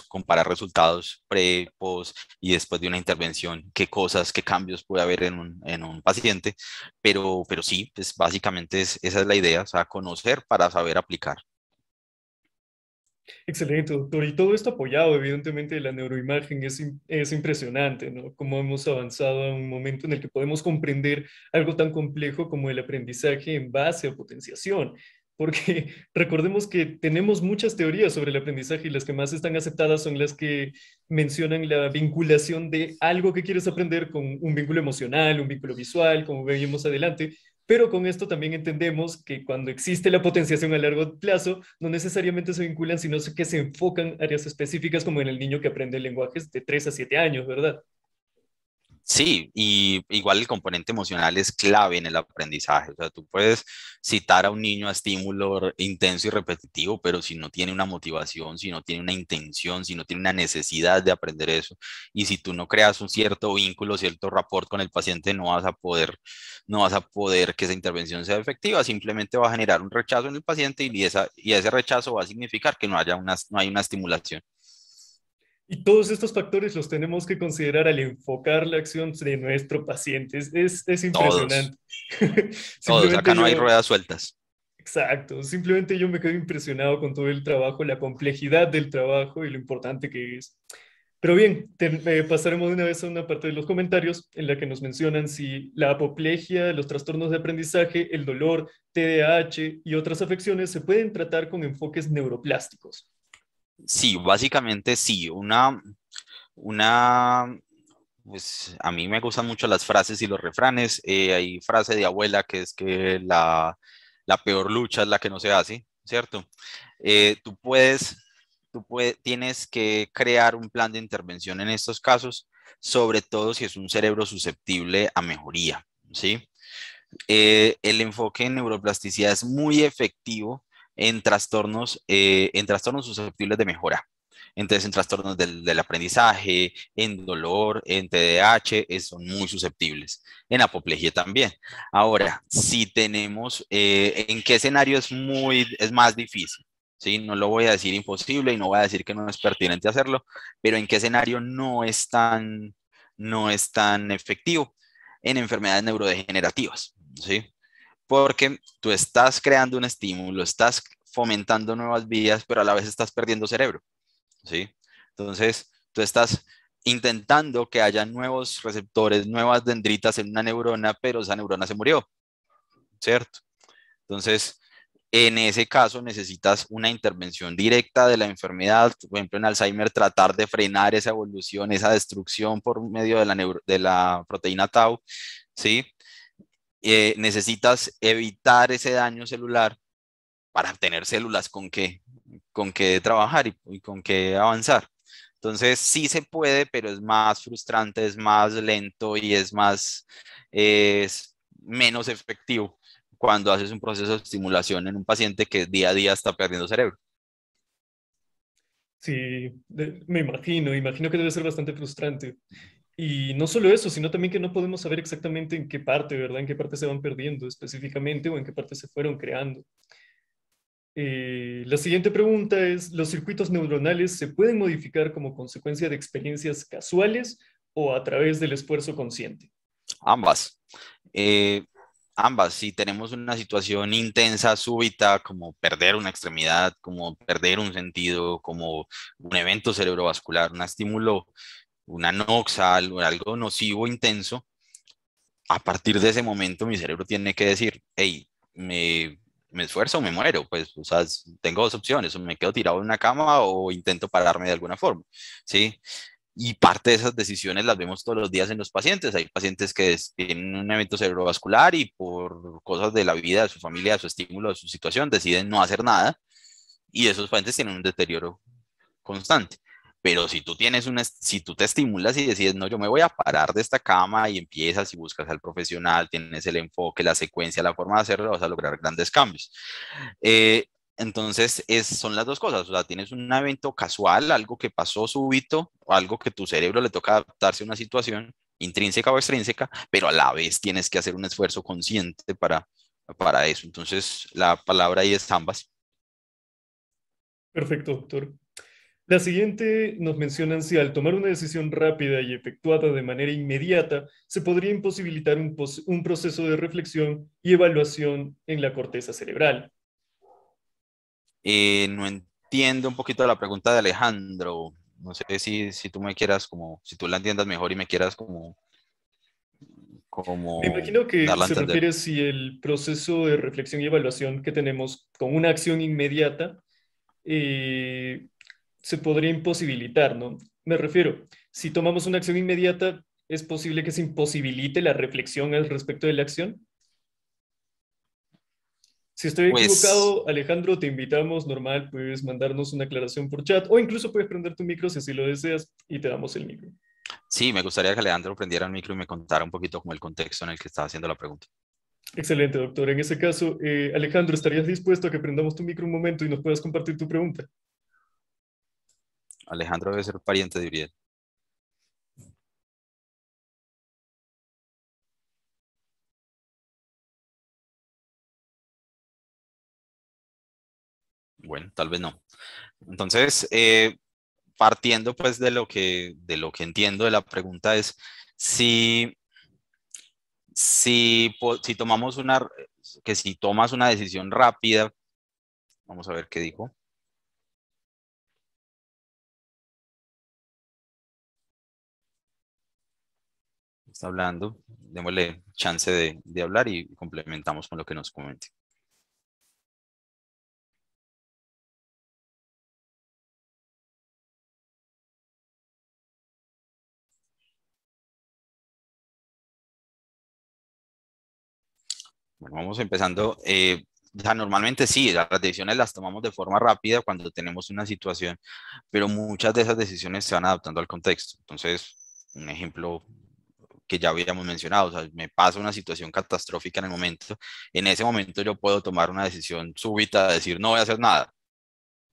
comparar resultados pre, post y después de una intervención, qué cosas, qué cambios puede haber en un paciente. Pero sí, pues básicamente esa es la idea, o sea, conocer para saber aplicar. Excelente, doctor. Y todo esto apoyado, evidentemente, de la neuroimagen es impresionante, ¿no? Cómo hemos avanzado a un momento en el que podemos comprender algo tan complejo como el aprendizaje en base a potenciación. Porque recordemos que tenemos muchas teorías sobre el aprendizaje y las que más están aceptadas son las que mencionan la vinculación de algo que quieres aprender con un vínculo emocional, un vínculo visual, como veíamos adelante, pero con esto también entendemos que cuando existe la potenciación a largo plazo, no necesariamente se vinculan, sino que se enfocan áreas específicas como en el niño que aprende lenguajes de 3 a 7 años, ¿verdad? Sí, y igual el componente emocional es clave en el aprendizaje. O sea, tú puedes citar a un niño a estímulo intenso y repetitivo, pero si no tiene una motivación, si no tiene una intención, si no tiene una necesidad de aprender eso, y si tú no creas un cierto vínculo, cierto rapport con el paciente, no vas a poder que esa intervención sea efectiva. Simplemente va a generar un rechazo en el paciente y ese rechazo va a significar que no hay una estimulación. Y todos estos factores los tenemos que considerar al enfocar la acción de nuestro paciente. Es Todos, impresionante. todos. Simplemente Acá no hay yo, ruedas sueltas. exacto, simplemente yo me quedo impresionado con todo el trabajo, la complejidad del trabajo y lo importante que es. Pero bien, pasaremos de una vez a una parte de los comentarios en la que nos mencionan si la apoplejia, los trastornos de aprendizaje, el dolor, TDAH y otras afecciones se pueden tratar con enfoques neuroplásticos. Sí, básicamente sí. Una, pues a mí me gustan mucho las frases y los refranes. Hay frase de abuela que es que la peor lucha es la que no se hace, ¿cierto? Tienes que crear un plan de intervención en estos casos, sobre todo si es un cerebro susceptible a mejoría, ¿sí? El enfoque en neuroplasticidad es muy efectivo en trastornos susceptibles de mejora. Entonces, en trastornos del aprendizaje, en dolor, en TDAH, son muy susceptibles. En apoplejía también. Ahora, si tenemos, ¿en qué escenario es más difícil? ¿Sí? No lo voy a decir imposible y no voy a decir que no es pertinente hacerlo, pero ¿en qué escenario no es tan efectivo? En enfermedades neurodegenerativas, ¿sí? Porque tú estás creando un estímulo, estás fomentando nuevas vías, pero a la vez estás perdiendo cerebro, ¿sí? Entonces, tú estás intentando que haya nuevos receptores, nuevas dendritas en una neurona, pero esa neurona se murió, ¿cierto? Entonces, en ese caso necesitas una intervención directa de la enfermedad, por ejemplo en Alzheimer, tratar de frenar esa evolución, esa destrucción por medio de la proteína tau, ¿sí? Necesitas evitar ese daño celular para tener células con que trabajar y con que avanzar. Entonces sí se puede, pero es más frustrante, es más lento y es menos efectivo cuando haces un proceso de estimulación en un paciente que día a día está perdiendo cerebro. Sí, me imagino que debe ser bastante frustrante. Y no solo eso, sino también que no podemos saber exactamente en qué parte, ¿verdad? En qué parte se van perdiendo específicamente o en qué parte se fueron creando. La siguiente pregunta es, ¿los circuitos neuronales se pueden modificar como consecuencia de experiencias casuales o a través del esfuerzo consciente? Ambas. Eh, Ambas, si tenemos una situación intensa, súbita, como perder una extremidad, como perder un sentido, como un evento cerebrovascular, un estímulo, una noxa, algo nocivo intenso, a partir de ese momento mi cerebro tiene que decir, hey, me esfuerzo o me muero, pues, o sea, tengo dos opciones, o me quedo tirado en una cama o intento pararme de alguna forma, ¿sí? Y parte de esas decisiones las vemos todos los días en los pacientes. Hay pacientes que tienen un evento cerebrovascular y por cosas de la vida, de su familia, de su estímulo, de su situación, deciden no hacer nada y esos pacientes tienen un deterioro constante. Pero si tú te estimulas y decides, no, yo me voy a parar de esta cama y empiezas y buscas al profesional, tienes el enfoque, la secuencia, la forma de hacerlo, vas a lograr grandes cambios. Eh, entonces, son las dos cosas. O sea, tienes un evento casual, algo que pasó súbito, o algo que tu cerebro le toca adaptarse a una situación intrínseca o extrínseca, pero a la vez tienes que hacer un esfuerzo consciente para eso. Entonces, la palabra ahí es ambas. Perfecto, doctor. La siguiente nos mencionan si al tomar una decisión rápida y efectuada de manera inmediata, se podría imposibilitar un proceso de reflexión y evaluación en la corteza cerebral. No entiendo un poquito la pregunta de Alejandro. No sé si tú me quieras como, si tú la entiendas mejor y me quieras Me como imagino que darla a se entender. refiere si el proceso de reflexión y evaluación que tenemos con una acción inmediata eh, se podría imposibilitar, ¿no? Me refiero, si tomamos una acción inmediata, ¿es posible que se imposibilite la reflexión al respecto de la acción? Si estoy Pues equivocado, Alejandro, te invitamos, normal, puedes mandarnos una aclaración por chat o incluso puedes prender tu micro si así lo deseas y te damos el micro. sí, me gustaría que Alejandro prendiera el micro y me contara un poquito como el contexto en el que estaba haciendo la pregunta. Excelente, doctor. En ese caso, Alejandro, ¿estarías dispuesto a que prendamos tu micro un momento y nos puedas compartir tu pregunta? Alejandro debe ser pariente de Uriel. Bueno, tal vez no. Entonces, partiendo pues de lo que entiendo de la pregunta es si, si tomamos que si tomas una decisión rápida, vamos a ver qué dijo. Está hablando, démosle chance de hablar y complementamos con lo que nos comente. Bueno, vamos empezando. Ya normalmente sí, las decisiones las tomamos de forma rápida cuando tenemos una situación, pero muchas de esas decisiones se van adaptando al contexto. Entonces, un ejemplo que ya habíamos mencionado, o sea, me pasa una situación catastrófica en ese momento yo puedo tomar una decisión súbita de decir no voy a hacer nada,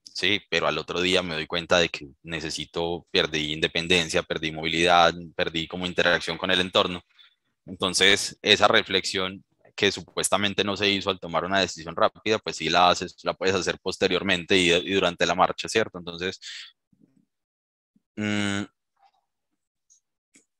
sí, pero al otro día me doy cuenta de que perdí independencia, perdí movilidad, perdí como interacción con el entorno. Entonces, esa reflexión que supuestamente no se hizo al tomar una decisión rápida, pues sí la haces, la puedes hacer posteriormente y durante la marcha, ¿cierto? Entonces, mmm,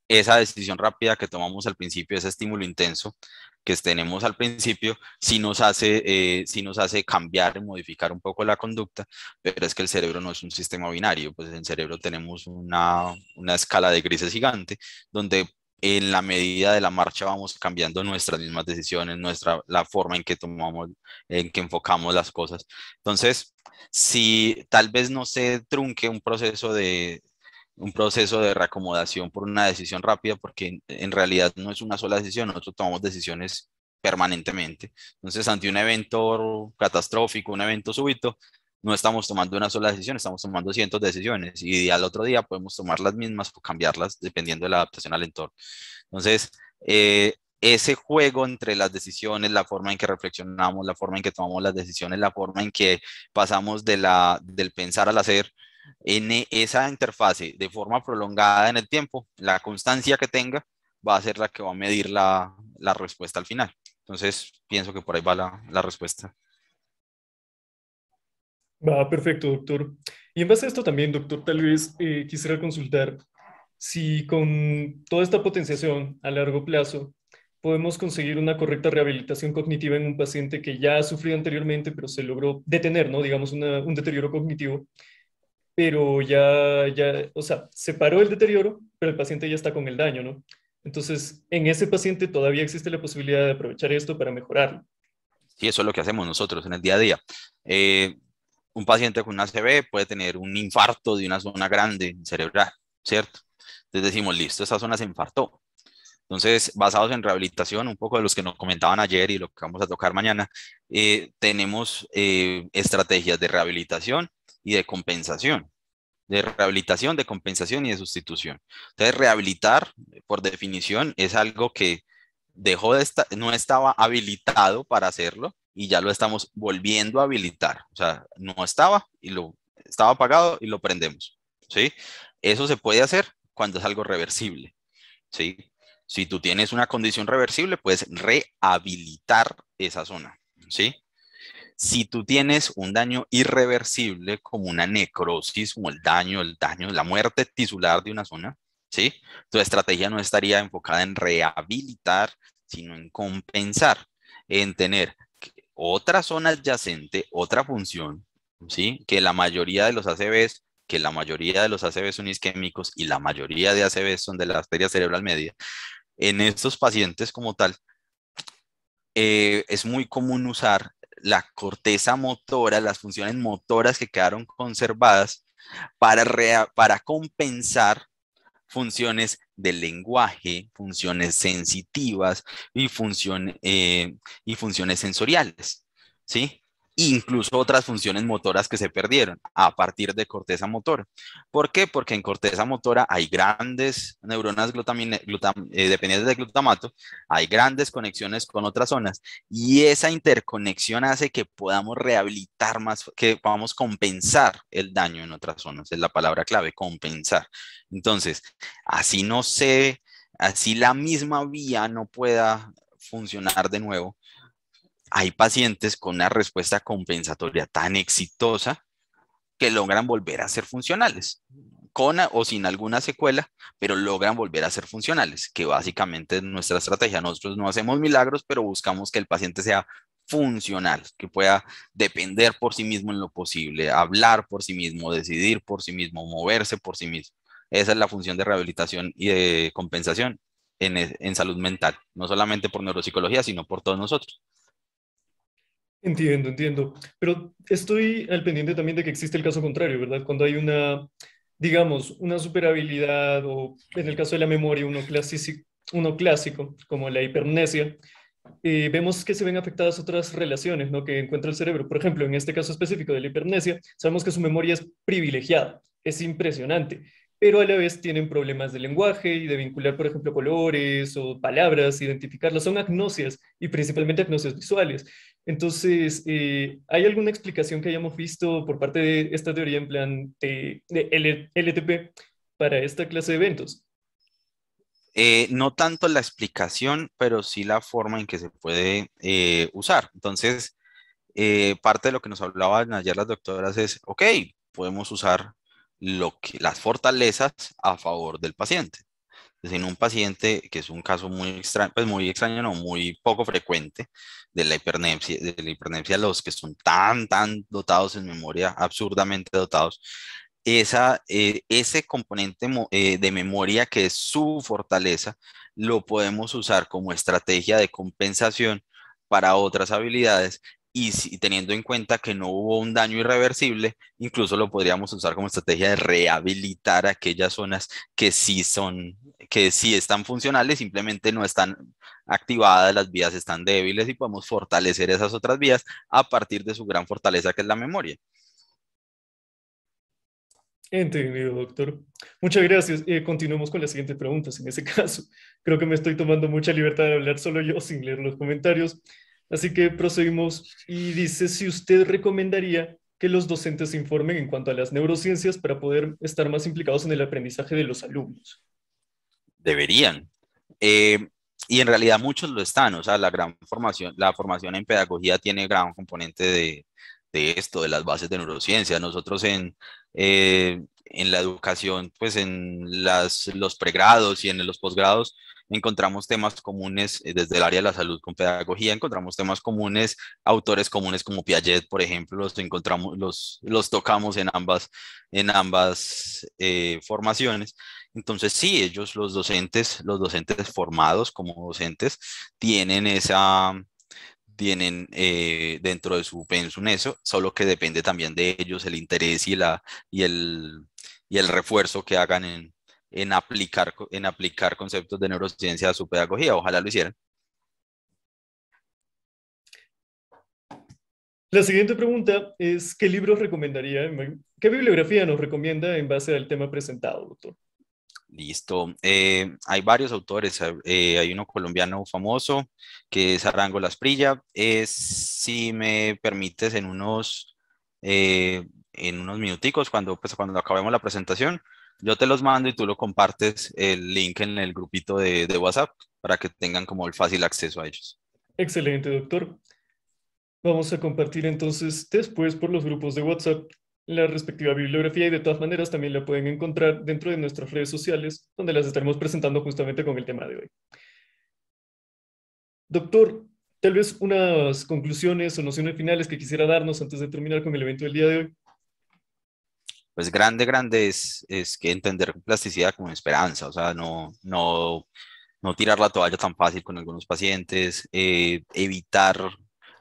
esa decisión rápida que tomamos al principio, ese estímulo intenso que tenemos al principio, sí nos hace cambiar y modificar un poco la conducta, pero es que el cerebro no es un sistema binario, pues en el cerebro tenemos una escala de grises gigante, donde en la medida de la marcha vamos cambiando nuestras mismas decisiones, la forma en que tomamos, en que enfocamos las cosas. Entonces, si tal vez no se trunque un proceso de reacomodación por una decisión rápida, porque en realidad no es una sola decisión, nosotros tomamos decisiones permanentemente. Entonces, ante un evento catastrófico, un evento súbito, no estamos tomando una sola decisión, estamos tomando cientos de decisiones y al otro día podemos tomar las mismas o cambiarlas dependiendo de la adaptación al entorno. Entonces, ese juego entre las decisiones, la forma en que reflexionamos, la forma en que tomamos las decisiones, la forma en que pasamos del pensar al hacer, en esa interfase de forma prolongada en el tiempo, la constancia que tenga va a ser la que va a medir la respuesta al final. Entonces, pienso que por ahí va la respuesta. Va, perfecto, doctor. Y en base a esto también, doctor, tal vez quisiera consultar si con toda esta potenciación a largo plazo podemos conseguir una correcta rehabilitación cognitiva en un paciente que ya ha sufrido anteriormente, pero se logró detener, ¿no? Digamos, un deterioro cognitivo, pero o sea, se paró el deterioro, pero el paciente ya está con el daño, ¿no? Entonces, en ese paciente todavía existe la posibilidad de aprovechar esto para mejorarlo. Sí, eso es lo que hacemos nosotros en el día a día. Eh, un paciente con una ACV puede tener un infarto de una zona grande cerebral, ¿cierto? Entonces decimos, listo, esa zona se infartó. Entonces, basados en rehabilitación, un poco de los que nos comentaban ayer y lo que vamos a tocar mañana, tenemos estrategias de rehabilitación y de compensación. De rehabilitación, de compensación y de sustitución. Entonces, rehabilitar, por definición, es algo que no estaba habilitado para hacerlo y ya lo estamos volviendo a habilitar. O sea, no estaba estaba apagado y lo prendemos. ¿Sí? Eso se puede hacer cuando es algo reversible. ¿Sí? Si tú tienes una condición reversible, puedes rehabilitar esa zona. ¿Sí? Si tú tienes un daño irreversible como una necrosis, como el daño, la muerte tisular de una zona, ¿sí? Tu estrategia no estaría enfocada en rehabilitar, sino en compensar, en tener otra zona adyacente, otra función, ¿sí? Que la mayoría de los ACVs, que la mayoría de los ACVs son isquémicos y la mayoría de ACVs son de la arteria cerebral media. En estos pacientes como tal, es muy común usar la corteza motora, las funciones motoras que quedaron conservadas para compensar funciones del lenguaje, funciones sensitivas y funciones sensoriales, ¿sí? Incluso otras funciones motoras que se perdieron a partir de corteza motora. ¿Por qué? Porque en corteza motora hay grandes neuronas dependientes de glutamato, hay grandes conexiones con otras zonas y esa interconexión hace que podamos rehabilitar más, que podamos compensar el daño en otras zonas. Es la palabra clave, compensar. Entonces, así no sé, así la misma vía no pueda funcionar de nuevo. Hay pacientes con una respuesta compensatoria tan exitosa que logran volver a ser funcionales, con o sin alguna secuela, pero logran volver a ser funcionales, que básicamente es nuestra estrategia. Nosotros no hacemos milagros, pero buscamos que el paciente sea funcional, que pueda depender por sí mismo en lo posible, hablar por sí mismo, decidir por sí mismo, moverse por sí mismo. Esa es la función de rehabilitación y de compensación en salud mental, no solamente por neuropsicología, sino por todos nosotros. Entiendo, entiendo. Pero estoy al pendiente también de que existe el caso contrario, ¿verdad? Cuando hay una, digamos, una superhabilidad o en el caso de la memoria, uno clásico, como la hipermnesia, vemos que se ven afectadas otras relaciones, ¿no? Que encuentra el cerebro. Por ejemplo, en este caso específico de la hipermnesia, sabemos que su memoria es privilegiada, es impresionante, pero a la vez tienen problemas de lenguaje y de vincular, por ejemplo, colores o palabras, identificarlas. Son agnosias y principalmente agnosias visuales. Entonces, ¿hay alguna explicación que hayamos visto por parte de esta teoría en plan de LTP para esta clase de eventos? No tanto la explicación, pero sí la forma en que se puede usar. Entonces, parte de lo que nos hablaban ayer las doctoras es, ok, podemos usar las fortalezas a favor del paciente. Entonces, en un paciente que es un caso muy extraño, no, muy poco frecuente de la hipernemsia, los que son tan dotados en memoria, absurdamente dotados, ese componente de memoria que es su fortaleza, lo podemos usar como estrategia de compensación para otras habilidades y teniendo en cuenta que no hubo un daño irreversible, incluso lo podríamos usar como estrategia de rehabilitar aquellas zonas que sí están funcionales, simplemente no están activadas, las vías están débiles y podemos fortalecer esas otras vías a partir de su gran fortaleza que es la memoria. Entendido, doctor. Muchas gracias. Continuemos con las siguientes preguntas. En ese caso, creo que me estoy tomando mucha libertad de hablar solo yo sin leer los comentarios. Así que proseguimos y dice si usted recomendaría que los docentes se informen en cuanto a las neurociencias para poder estar más implicados en el aprendizaje de los alumnos. Deberían. Eh, y en realidad muchos lo están, o sea, la formación en pedagogía tiene gran componente de esto, de las bases de neurociencia. Nosotros en la educación, pues en los pregrados y en los posgrados, encontramos temas comunes desde el área de la salud con pedagogía, encontramos temas comunes, autores comunes como Piaget, por ejemplo, los encontramos, los tocamos en ambas formaciones. Entonces, sí, ellos, los docentes formados como docentes, tienen tienen dentro de su pensum eso, solo que depende también de ellos el interés y y el refuerzo que hagan en aplicar conceptos de neurociencia a su pedagogía. Ojalá lo hicieran. La siguiente pregunta es, ¿qué libros recomendaría? ¿Qué bibliografía nos recomienda en base al tema presentado, doctor? Listo. Hay varios autores. Hay uno colombiano famoso que es Arango Lasprilla. Si me permites, en unos minuticos, cuando acabemos la presentación, yo te los mando y tú lo compartes el link en el grupito de WhatsApp para que tengan como el fácil acceso a ellos. Excelente, doctor. Vamos a compartir entonces después por los grupos de WhatsApp la respectiva bibliografía y de todas maneras también la pueden encontrar dentro de nuestras redes sociales, donde las estaremos presentando justamente con el tema de hoy. Doctor, tal vez unas conclusiones o nociones finales que quisiera darnos antes de terminar con el evento del día de hoy. Pues grande es que entender plasticidad como esperanza, o sea, no tirar la toalla tan fácil con algunos pacientes, evitar,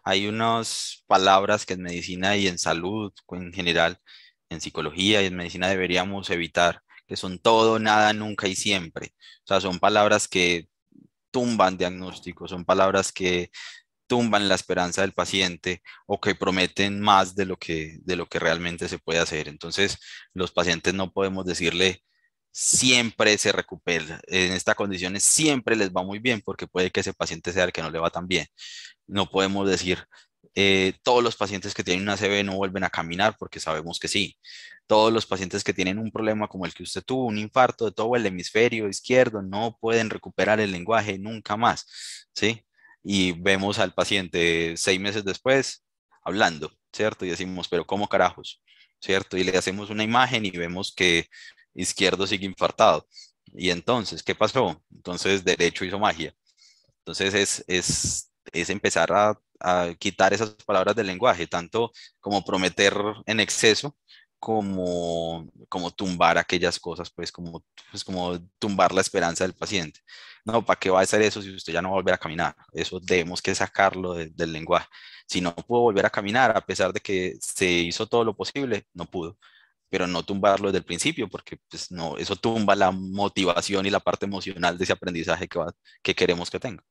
hay unas palabras que en medicina y en salud en general, en psicología y en medicina deberíamos evitar, que son todo, nada, nunca y siempre. O sea, son palabras que tumban diagnósticos, son palabras que tumban la esperanza del paciente o que prometen más de lo que realmente se puede hacer. Entonces, los pacientes no podemos decirle siempre se recupera, en estas condiciones siempre les va muy bien porque puede que ese paciente sea el que no le va tan bien. No podemos decir todos los pacientes que tienen una ACV no vuelven a caminar porque sabemos que sí. Todos los pacientes que tienen un problema como el que usted tuvo, un infarto de todo el hemisferio izquierdo, no pueden recuperar el lenguaje nunca más, ¿sí? Y vemos al paciente 6 meses después hablando, ¿cierto? Y decimos, pero ¿cómo carajos? ¿Cierto? Y le hacemos una imagen y vemos que izquierdo sigue infartado. Y entonces, ¿qué pasó? Entonces, derecho hizo magia. Entonces, es empezar a quitar esas palabras del lenguaje, tanto como prometer en exceso, como tumbar aquellas cosas, pues como tumbar la esperanza del paciente. No, ¿para qué va a hacer eso si usted ya no va a volver a caminar? Eso debemos que sacarlo del lenguaje. Si no pudo volver a caminar, a pesar de que se hizo todo lo posible, no pudo, pero no tumbarlo desde el principio, porque pues, no, eso tumba la motivación y la parte emocional de ese aprendizaje que queremos que tenga.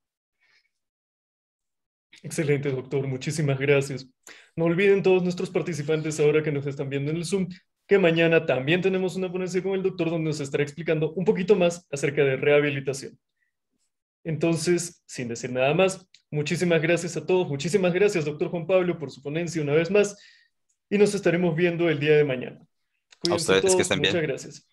Excelente, doctor. Muchísimas gracias. No olviden todos nuestros participantes ahora que nos están viendo en el Zoom, que mañana también tenemos una ponencia con el doctor donde nos estará explicando un poquito más acerca de rehabilitación. Entonces, sin decir nada más, muchísimas gracias a todos. Muchísimas gracias, doctor Juan Pablo, por su ponencia una vez más y nos estaremos viendo el día de mañana. A Cuídense ustedes que todos. estén Muchas bien. gracias.